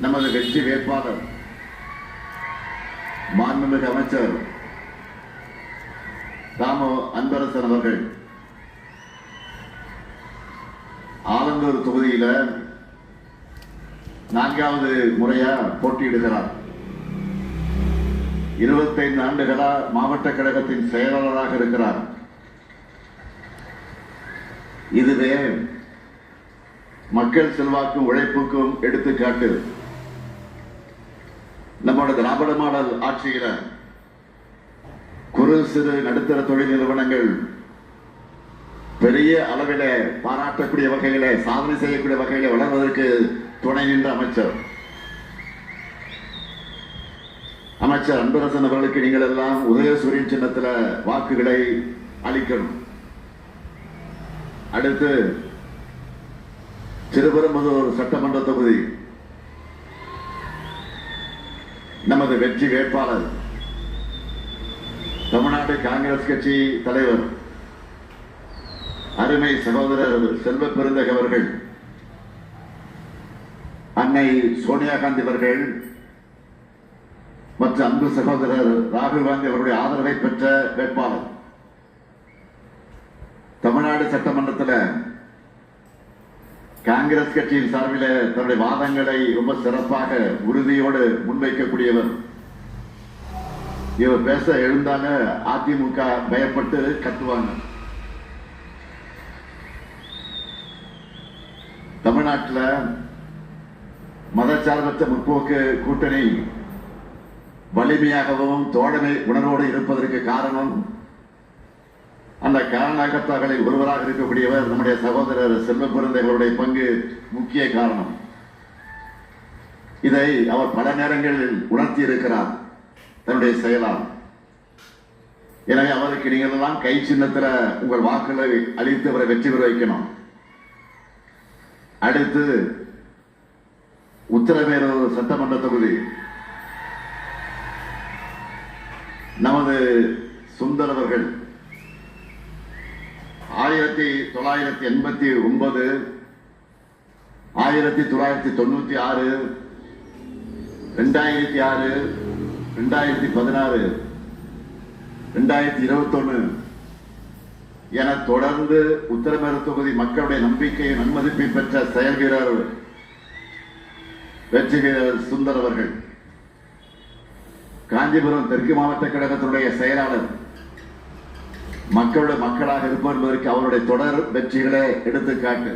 நமது வெற்றி வேட்பாளர் மாண்புமிகு அமைச்சர் தாமோ அன்பரசன் அவர்கள் ஆலந்தூர் தொகுதியில 4வது முறையா போட்டியிடுகிறார். 25 ஆண்டுகளா மாவட்ட கழகத்தின் செயலாளராக இருக்கிறார். இதுவே மக்கள் செல்வாக்கும் உழைப்புக்கும் எடுத்துக்காட்டு. நம்முடைய திராவிட மாடல் ஆட்சியில குறு சிறு நடுத்தர தொழில் நிறுவனங்கள் பெரிய அளவில பாராட்டக்கூடிய வகையில சாதனை செய்யக்கூடிய வகையில வளர்வதற்கு துணை நின்ற அமைச்சர் அன்பரசன் அவர்களுக்கு நீங்கள் எல்லாம் உதயசூரியன் சின்னத்தில் வாக்குகளை அளிக்கணும். அடுத்து திருப்பெரும்புதூர் சட்டமன்ற தொகுதி நமது வெற்றி வேட்பாளர் தமிழ்நாடு காங்கிரஸ் கட்சி தலைவர் அருமை சகோதரர் செல்வ பெருந்தகை அவர்கள், அன்னை சோனியா காந்தி அவர்கள் மற்றும் அன்பு சகோதரர் ராகுல் காந்தி அவருடைய ஆதரவை பெற்ற வேட்பாளர். தமிழ்நாடு சட்டமன்றத்தில் காங்கிரஸ் கட்சியின் சார்பில் தன்னுடைய வாதங்களை ரொம்ப சிறப்பாக உறுதியோடு முன்வைக்கக்கூடியவர். இவர் பேச எழுந்தாங்க அதிமுக பயப்பட்டு கத்துவாங்க. தமிழ்நாட்டில் மதச்சார்பற்ற முற்போக்கு கூட்டணி வலிமையாகவும் தோழமை உணர்வோடு இருப்பதற்கு காரணம், அந்த காரணகர்த்தாக்களில் ஒருவராக இருக்கக்கூடியவர் நம்முடைய சகோதரர் செல்வ பெருந்தகைகளுடைய பங்கு முக்கிய காரணம். இதை அவர் பல நேரங்களில் உணர்த்தி இருக்கிறார் தன்னுடைய செயலால். எனவே அவருக்கு நீங்கள் எல்லாம் கை சின்னத்தில் உங்கள் வாக்குகளை அளித்து அவரை வெற்றி பெற வைக்கணும். அடுத்து உத்தரமேரூர் சட்டமன்ற தொகுதி நமது சுந்தர் அவர்கள் 1989, 1996, 2006, 2016, 2021 என தொடர்ந்து உத்தரமேரூர் தொகுதி மக்களுடைய நம்பிக்கையை நன்மதிப்பை பெற்ற செயல் வீரர் வெற்றி வீரர் சுந்தர் அவர்கள். காஞ்சிபுரம் தெற்கு மாவட்ட கழகத்தினுடைய செயலாளர். மக்களாக இருப்பவர் என்பதற்கு அவருடைய தொடர் வெற்றிகளே எடுத்துக்காட்டு.